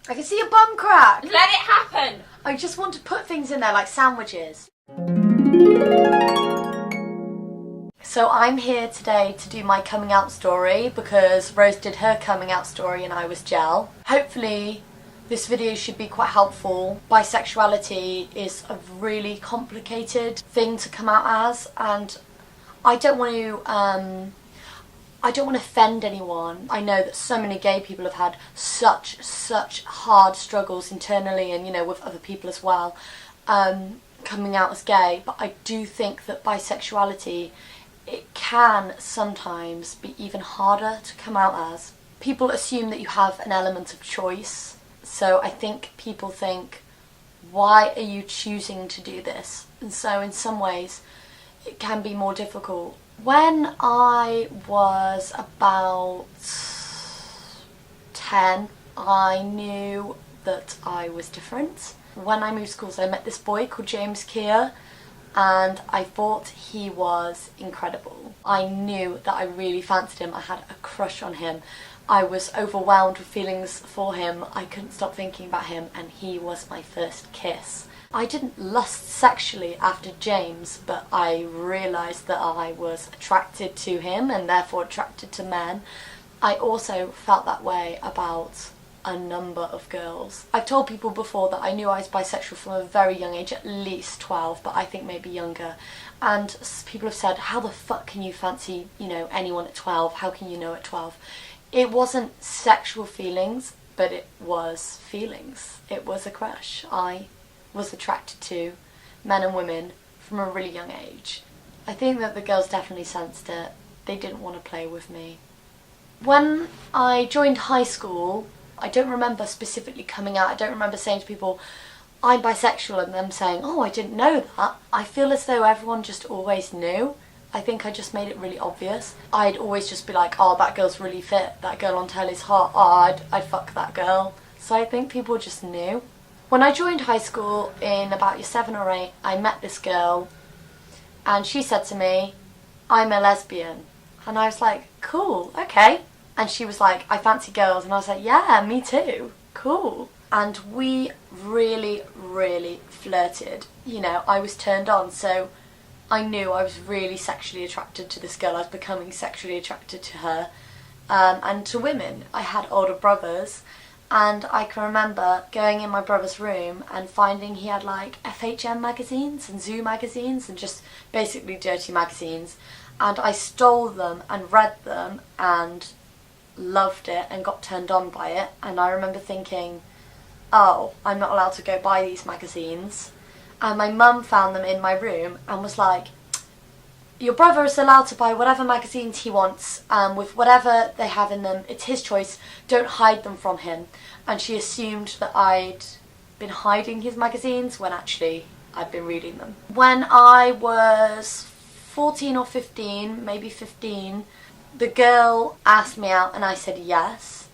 I can see a bum crack. Let it happen. I just want to put things in there like sandwiches. So I'm here today to do my coming out story because Rose did her coming out story and I was gel. Hopefully this video should be quite helpful. Bisexuality is a really complicated thing to come out as, and I don't want to offend anyone. I know that so many gay people have had such hard struggles internally and, you know, with other people as well, coming out as gay, but I do think that bisexuality, it can sometimes be even harder to come out as. People assume that you have an element of choice, so I think people think, why are you choosing to do this? And so in some ways it can be more difficult. When I was about 10, I knew that I was different. When I moved schools, I met this boy called James Keir, and I thought he was incredible. I knew that I really fancied him. I had a crush on him. I was overwhelmed with feelings for him. I couldn't stop thinking about him, and he was my first kiss. I didn't lust sexually after James, but I realised that I was attracted to him and therefore attracted to men. I also felt that way about a number of girls. I've told people before that I knew I was bisexual from a very young age, at least 12, but I think maybe younger. And people have said, how the fuck can you fancy, you know, anyone at 12? How can you know at 12? It wasn't sexual feelings, but it was feelings. It was a crush. I was attracted to men and women from a really young age. I think that the girls definitely sensed it. They didn't want to play with me. When I joined high school, I don't remember specifically coming out. I don't remember saying to people, I'm bisexual, and them saying, oh, I didn't know that. I feel as though everyone just always knew. I think I just made it really obvious. I'd always just be like, oh, that girl's really fit. That girl on telly's hot. Oh, I'd fuck that girl. So I think people just knew. When I joined high school in about year 7 or 8, I met this girl and she said to me, I'm a lesbian. And I was like, cool, okay. And she was like, I fancy girls. And I was like, yeah, me too, cool. And we really flirted. You know, I was turned on, so I knew I was really sexually attracted to this girl. I was becoming sexually attracted to her, and to women. I had older brothers, and I can remember going in my brother's room and finding he had like FHM magazines and Zoo magazines and just basically dirty magazines, and I stole them and read them and loved it and got turned on by it. And I remember thinking, oh, I'm not allowed to go buy these magazines. And my mum found them in my room and was like, your brother is allowed to buy whatever magazines he wants, with whatever they have in them. It's his choice. Don't hide them from him. And she assumed that I'd been hiding his magazines when actually I'd been reading them. When I was 14 or 15, maybe 15, the girl asked me out and I said yes.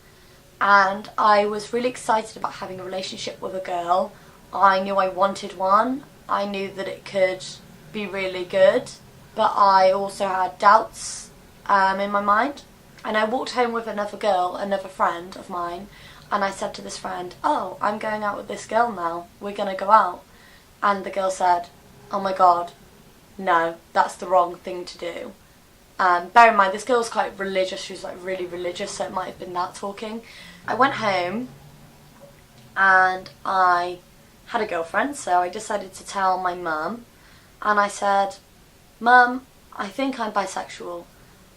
And I was really excited about having a relationship with a girl. I knew I wanted one. I knew that it could be really good, but I also had doubts in my mind. And I walked home with another girl, another friend of mine, and I said to this friend, oh, I'm going out with this girl now. We're going to go out. And the girl said, oh my god, no, that's the wrong thing to do. Bear in mind, this girl's quite religious. She was like really religious, so it might have been that talking. I went home and I had a girlfriend, so I decided to tell my mum, and I said, Mum, I think I'm bisexual.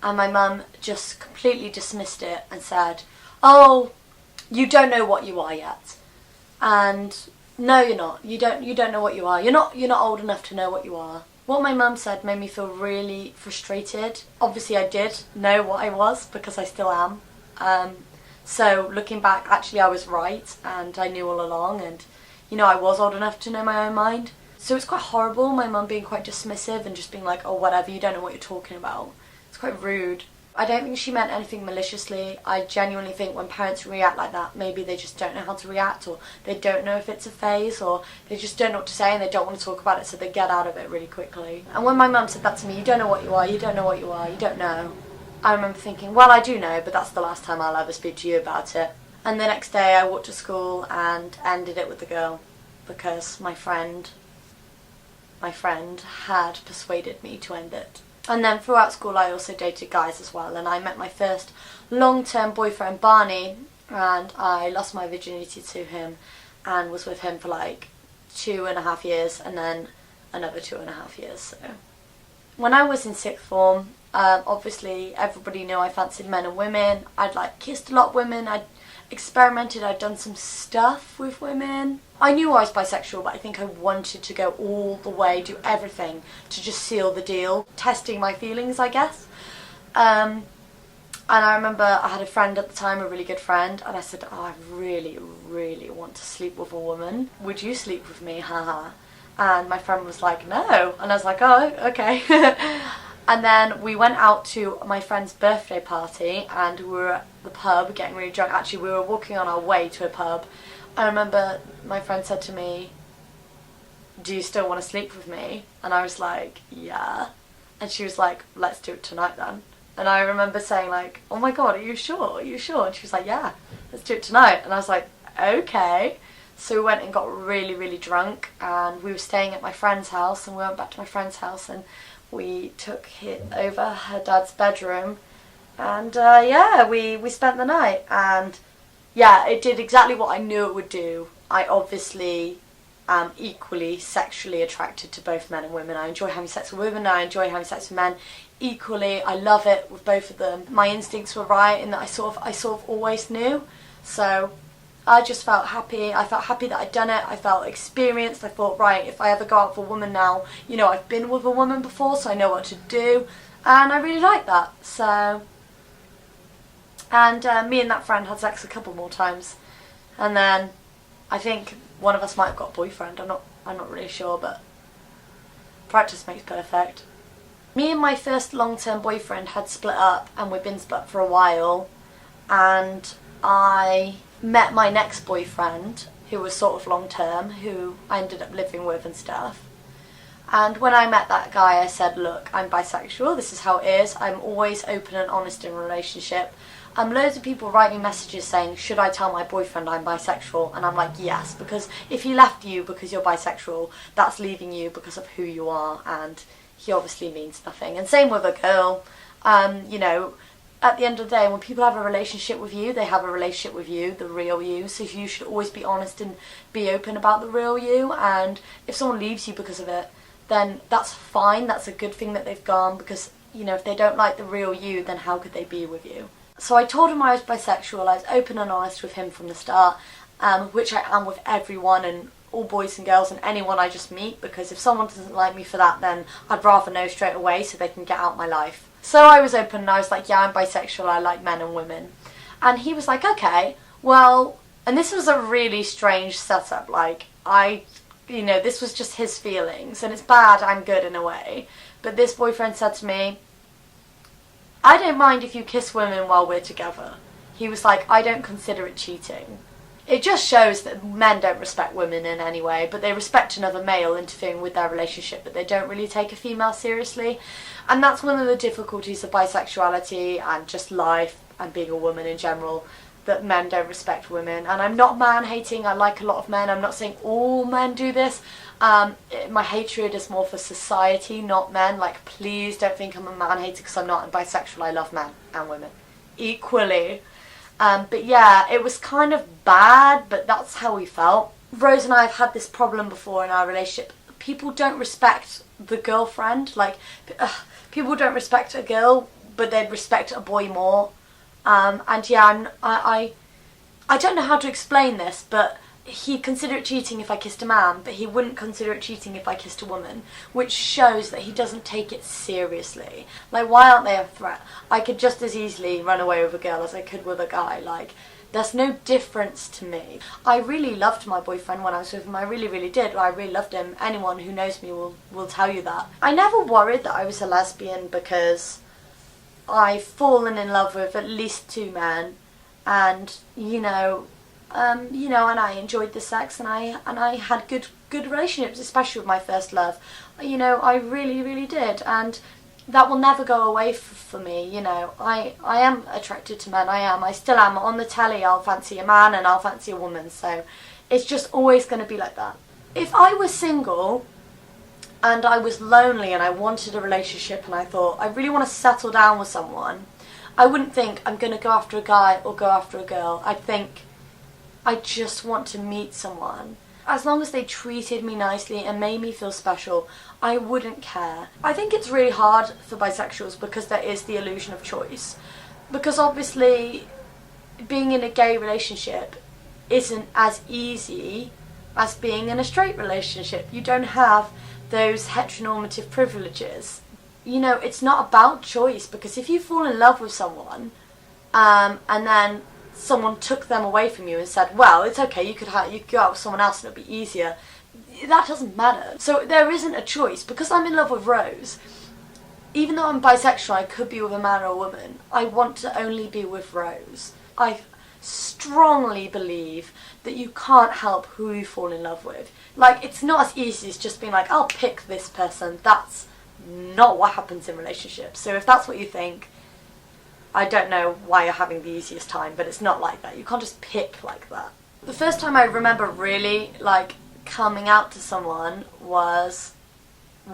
And my mum just completely dismissed it and said, oh, you don't know what you are yet. And no, you're not. You don't know what you are. You're not old enough to know what you are. What my mum said made me feel really frustrated. Obviously I did know what I was because I still am. So looking back, actually I was right and I knew all along, and you know, I was old enough to know my own mind. So it's quite horrible, my mum being quite dismissive and just being like, oh whatever, you don't know what you're talking about. It's quite rude. I don't think she meant anything maliciously. I genuinely think when parents react like that, maybe they just don't know how to react, or they don't know if it's a phase, or they just don't know what to say and they don't want to talk about it, so they get out of it really quickly. And when my mum said that to me, you don't know what you are, you don't know what you are, you don't know, I remember thinking, well, I do know, but that's the last time I'll ever speak to you about it. And the next day I walked to school and ended it with the girl because my friend had persuaded me to end it. And then throughout school I also dated guys as well, and I met my first long-term boyfriend, Barney, and I lost my virginity to him and was with him for like 2.5 years and then another 2.5 years. So when I was in sixth form, obviously everybody knew I fancied men and women. I'd like kissed a lot of women, I'd experimented, I'd done some stuff with women. I knew I was bisexual, but I think I wanted to go all the way, do everything to just seal the deal, testing my feelings, I guess. And I remember I had a friend at the time, a really good friend, and I said, oh, I really, really want to sleep with a woman. Would you sleep with me? Haha. And my friend was like, no. And I was like, oh, okay. And then we went out to my friend's birthday party and we were at the pub getting really drunk. Actually, we were walking on our way to a pub. I remember my friend said to me, do you still want to sleep with me? And I was like, yeah. And she was like, let's do it tonight then. And I remember saying like, oh my god, are you sure? Are you sure? And she was like, yeah, let's do it tonight. And I was like, okay. So we went and got really, really drunk, and we were staying at my friend's house, and we went back to my friend's house and we took it over her dad's bedroom, and yeah, we spent the night, and yeah, it did exactly what I knew it would do. I obviously am equally sexually attracted to both men and women. I enjoy having sex with women, I enjoy having sex with men equally. I love it with both of them. My instincts were right in that I sort of always knew. So I just felt happy. I felt happy that I'd done it. I felt experienced. I thought, right, if I ever go out with a woman now, you know, I've been with a woman before, so I know what to do. And I really like that. So, and me and that friend had sex a couple more times. And then I think one of us might have got a boyfriend. I'm not really sure, but practice makes perfect. Me and my first long-term boyfriend had split up, and we'd been split up for a while. And I met my next boyfriend, who was sort of long term, who I ended up living with and stuff. And when I met that guy, I said, look, I'm bisexual, this is how it is, I'm always open and honest in a relationship. Loads of people write me messages saying, should I tell my boyfriend I'm bisexual? And I'm like, yes, because if he left you because you're bisexual, that's leaving you because of who you are, and he obviously means nothing. And same with a girl, you know, at the end of the day, when people have a relationship with you, they have a relationship with you, the real you. So you should always be honest and be open about the real you. And if someone leaves you because of it, then that's fine. That's a good thing that they've gone, because, you know, if they don't like the real you, then how could they be with you? So I told him I was bisexual. I was open and honest with him from the start, which I am with everyone and all boys and girls and anyone I just meet, because if someone doesn't like me for that, then I'd rather know straight away so they can get out my life. So I was open and I was like, yeah, I'm bisexual, I like men and women. And he was like, okay, well, and this was a really strange setup, like, you know, this was just his feelings, and it's bad and good in a way. But this boyfriend said to me, I don't mind if you kiss women while we're together. He was like, I don't consider it cheating. It just shows that men don't respect women in any way, but they respect another male interfering with their relationship, but they don't really take a female seriously. And that's one of the difficulties of bisexuality and just life and being a woman in general, that men don't respect women. And I'm not man-hating, I like a lot of men, I'm not saying all men do this. My hatred is more for society, not men. Like, please don't think I'm a man-hater, because I'm not. I'm bisexual, I love men and women equally. But yeah, it was kind of bad, but that's how we felt. Rose and I have had this problem before in our relationship. People don't respect the girlfriend. Like, people don't respect a girl, but they'd respect a boy more. And yeah, I don't know how to explain this, but he'd consider it cheating if I kissed a man, but he wouldn't consider it cheating if I kissed a woman, which shows that he doesn't take it seriously. Like, why aren't they a threat? I could just as easily run away with a girl as I could with a guy. Like, there's no difference to me. I really loved my boyfriend when I was with him. I really, really did. I really loved him. Anyone who knows me will tell you that. I never worried that I was a lesbian, because I've fallen in love with at least 2 men, and you know, and I enjoyed the sex, and I had good relationships, especially with my first love. You know, I really, really did. And that will never go away for me, you know. I am attracted to men, I still am. On the telly I'll fancy a man and I'll fancy a woman, so it's just always going to be like that. If I was single and I was lonely and I wanted a relationship and I thought, I really want to settle down with someone, I wouldn't think I'm going to go after a guy or go after a girl. I'd think, I just want to meet someone. As long as they treated me nicely and made me feel special, I wouldn't care. I think it's really hard for bisexuals because there is the illusion of choice. Because obviously, being in a gay relationship isn't as easy as being in a straight relationship. You don't have those heteronormative privileges. You know, it's not about choice, because if you fall in love with someone and then someone took them away from you and said, well, it's okay, you could go out with someone else and it'll be easier, that doesn't matter. So there isn't a choice. Because I'm in love with Rose, even though I'm bisexual, I could be with a man or a woman, I want to only be with Rose. I strongly believe that you can't help who you fall in love with. Like, it's not as easy as just being like, I'll pick this person. That's not what happens in relationships. So if that's what you think, I don't know why you're having the easiest time, but it's not like that. You can't just pick like that. The first time I remember really, like, coming out to someone was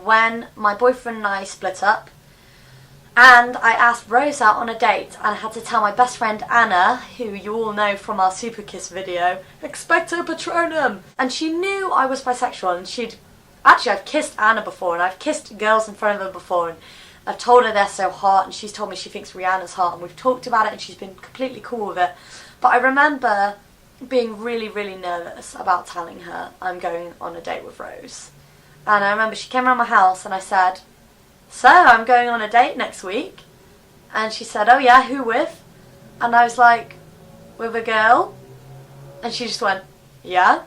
when my boyfriend and I split up, and I asked Rose out on a date, and I had to tell my best friend Anna, who you all know from our Super Kiss video, Expecto Patronum! And she knew I was bisexual, and I've kissed Anna before, and I've kissed girls in front of her before, and I've told her they're so hot, and she's told me she thinks Rihanna's hot, and we've talked about it, and she's been completely cool with it. But I remember being really, really nervous about telling her I'm going on a date with Rose. And I remember she came around my house, and I said, so, I'm going on a date next week. And she said, oh yeah, who with? And I was like, with a girl. And she just went, yeah?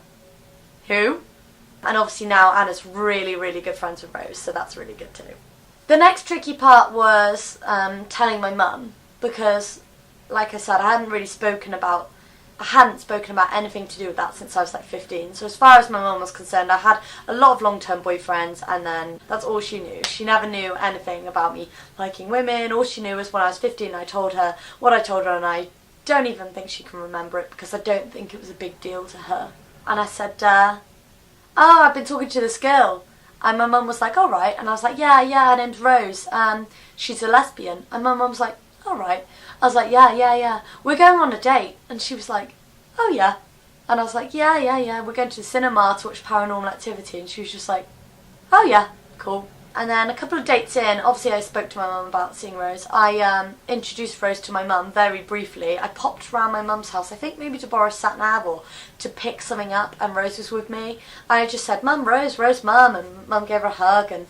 Who? And obviously now Anna's really, really good friends with Rose, so that's really good too. The next tricky part was telling my mum, because, like I said, I hadn't spoken about anything to do with that since I was like 15. So as far as my mum was concerned, I had a lot of long-term boyfriends, and then that's all she knew. She never knew anything about me liking women. All she knew was when I was 15, I told her what I told her, and I don't even think she can remember it, because I don't think it was a big deal to her. And I said, oh, I've been talking to this girl. And my mum was like, all right. And I was like, yeah, her name's Rose. She's a lesbian. And my mum was like, all right. I was like, yeah. We're going on a date. And she was like, oh yeah. And I was like, yeah. We're going to the cinema to watch Paranormal Activity. And she was just like, oh yeah, cool. And then a couple of dates in, obviously I spoke to my mum about seeing Rose. I introduced Rose to my mum very briefly. I popped around my mum's house, I think maybe to borrow a sat-nav or to pick something up, and Rose was with me. I just said, Mum, Rose, Mum, and Mum gave her a hug, and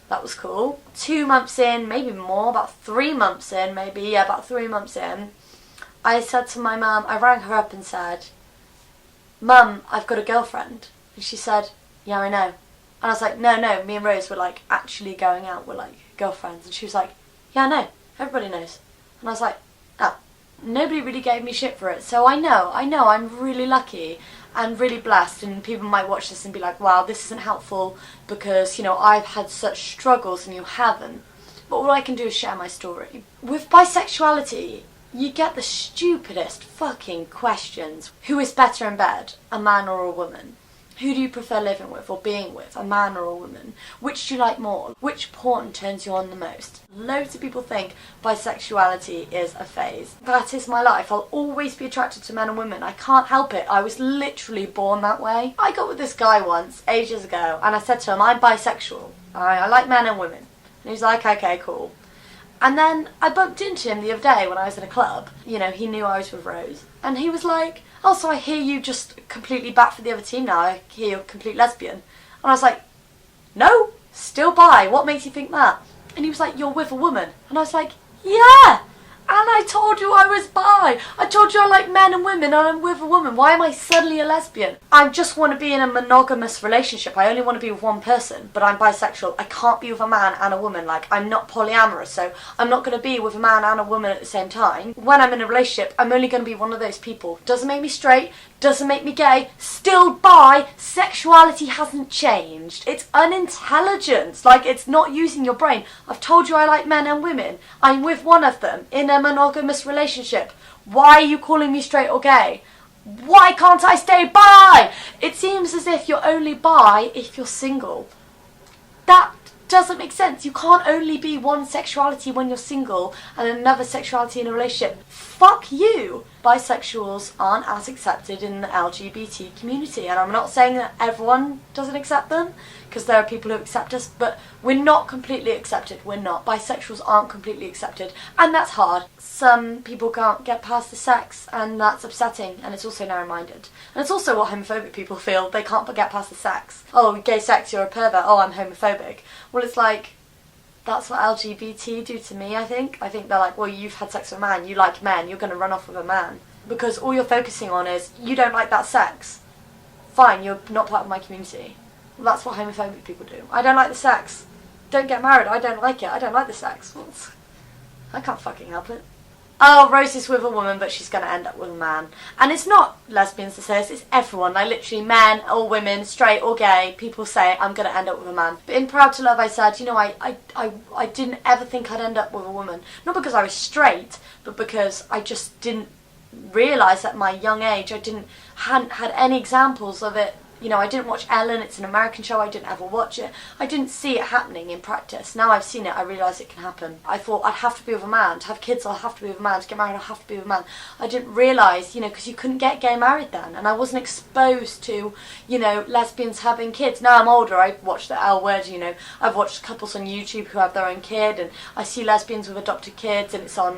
that was cool. 2 months in, maybe more, about 3 months in, about 3 months in, I said to my mum, I rang her up and said, Mum, I've got a girlfriend. And she said, yeah, I know. And I was like, no, me and Rose were like actually going out, we're like girlfriends. And she was like, yeah, I know, everybody knows. And I was like, oh, nobody really gave me shit for it. So I know, I'm really lucky and really blessed, and people might watch this and be like, wow, this isn't helpful because, you know, I've had such struggles and you haven't. But all I can do is share my story. With bisexuality, you get the stupidest fucking questions. Who is better in bed, a man or a woman? Who do you prefer living with or being with, a man or a woman? Which do you like more? Which porn turns you on the most? Loads of people think bisexuality is a phase. That is my life. I'll always be attracted to men and women. I can't help it. I was literally born that way. I got with this guy once, ages ago, and I said to him, I'm bisexual. I like men and women. And he was like, okay, cool. And then I bumped into him the other day when I was in a club. You know, he knew I was with Rose. And he was like, oh, so I hear you just completely back for the other team now. I hear you're a complete lesbian. And I was like, no, still bi. What makes you think that? And he was like, you're with a woman. And I was like, yeah. And I told you I was bi. I told you I like men and women and I'm with a woman. Why am I suddenly a lesbian? I just want to be in a monogamous relationship. I only want to be with one person, but I'm bisexual. I can't be with a man and a woman. Like, I'm not polyamorous, so I'm not going to be with a man and a woman at the same time. When I'm in a relationship, I'm only going to be one of those people. Doesn't make me straight, Doesn't make me gay. Still bi. Sexuality hasn't changed. It's unintelligent. Like, it's not using your brain. I've told you I like men and women. I'm with one of them in a monogamous relationship. Why are you calling me straight or gay? Why can't I stay bi? It seems as if you're only bi if you're single. That doesn't make sense. You can't only be one sexuality when you're single and another sexuality in a relationship. Fuck you! Bisexuals aren't as accepted in the LGBT community, and I'm not saying that everyone doesn't accept them, because there are people who accept us, but we're not completely accepted. We're not. Bisexuals aren't completely accepted, and that's hard. Some people can't get past the sex, and that's upsetting, and it's also narrow-minded. And it's also what homophobic people feel. They can't get past the sex. Oh, gay sex, you're a pervert. Oh, I'm homophobic. Well, it's like, that's what LGBT do to me, I think. I think they're like, well, you've had sex with a man, you like men, you're going to run off with a man. Because all you're focusing on is, you don't like that sex. Fine, you're not part of my community. Well, that's what homophobic people do. I don't like the sex. Don't get married, I don't like it. I don't like the sex. Well, I can't fucking help it. Oh, Rosie's with a woman, but she's going to end up with a man. And it's not lesbians that say this, it's everyone. Like, literally, men or women, straight or gay, people say, I'm going to end up with a man. But in Proud to Love, I said, you know, I didn't ever think I'd end up with a woman. Not because I was straight, but because I just didn't realise at my young age, hadn't had any examples of it. You know, I didn't watch Ellen, it's an American show, I didn't ever watch it. I didn't see it happening in practice. Now I've seen it, I realise it can happen. I thought I'd have to be with a man. To have kids, I'll have to be with a man. To get married, I'll have to be with a man. I didn't realise, you know, because you couldn't get gay married then. And I wasn't exposed to, you know, lesbians having kids. Now I'm older, I watch the L Word, you know. I've watched couples on YouTube who have their own kid, and I see lesbians with adopted kids, and it's on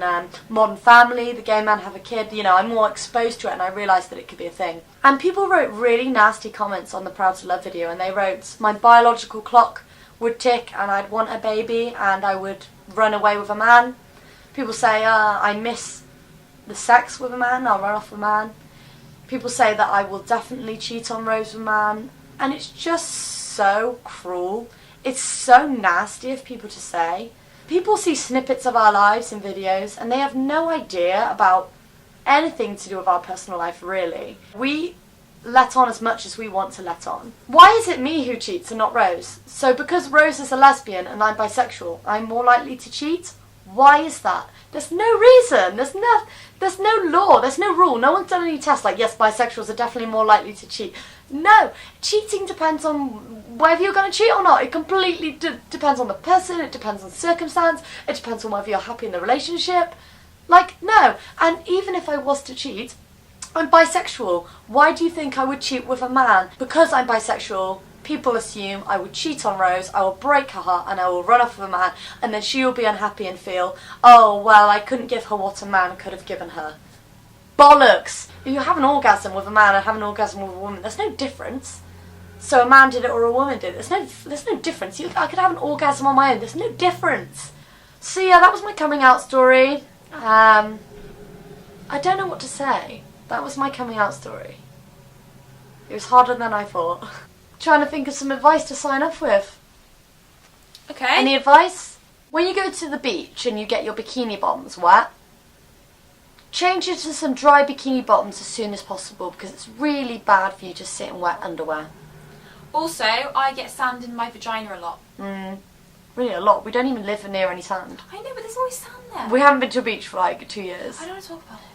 Modern Family, the gay men have a kid. You know, I'm more exposed to it, and I realised that it could be a thing. And people wrote really nasty comments on the Proud to Love video, and they wrote, my biological clock would tick and I'd want a baby and I would run away with a man. People say, I miss the sex with a man, I'll run off with a man. People say that I will definitely cheat on Rose with a man. And it's just so cruel. It's so nasty of people to say. People see snippets of our lives in videos and they have no idea about anything to do with our personal life, really. We let on as much as we want to let on. Why is it me who cheats and not Rose? So because Rose is a lesbian and I'm bisexual, I'm more likely to cheat? Why is that? There's no reason. There's no law. There's no rule. No one's done any tests like, yes, bisexuals are definitely more likely to cheat. No. Cheating depends on whether you're going to cheat or not. It completely depends on the person. It depends on the circumstance. It depends on whether you're happy in the relationship. Like, no. And even if I was to cheat, I'm bisexual. Why do you think I would cheat with a man? Because I'm bisexual, people assume I would cheat on Rose, I will break her heart, and I will run off with a man, and then she will be unhappy and feel, oh, well, I couldn't give her what a man could have given her. Bollocks! If you have an orgasm with a man and have an orgasm with a woman, there's no difference. So a man did it or a woman did it. There's no difference. I could have an orgasm on my own. There's no difference. So yeah, that was my coming out story. I don't know what to say. That was my coming out story. It was harder than I thought. Trying to think of some advice to sign off with. Okay. Any advice? When you go to the beach and you get your bikini bottoms wet, change it to some dry bikini bottoms as soon as possible, because it's really bad for you to sit in wet underwear. Also, I get sand in my vagina a lot. Really a lot. We don't even live near any sand. I know, but there's always sand there. We haven't been to a beach for like 2 years. I don't want to talk about it.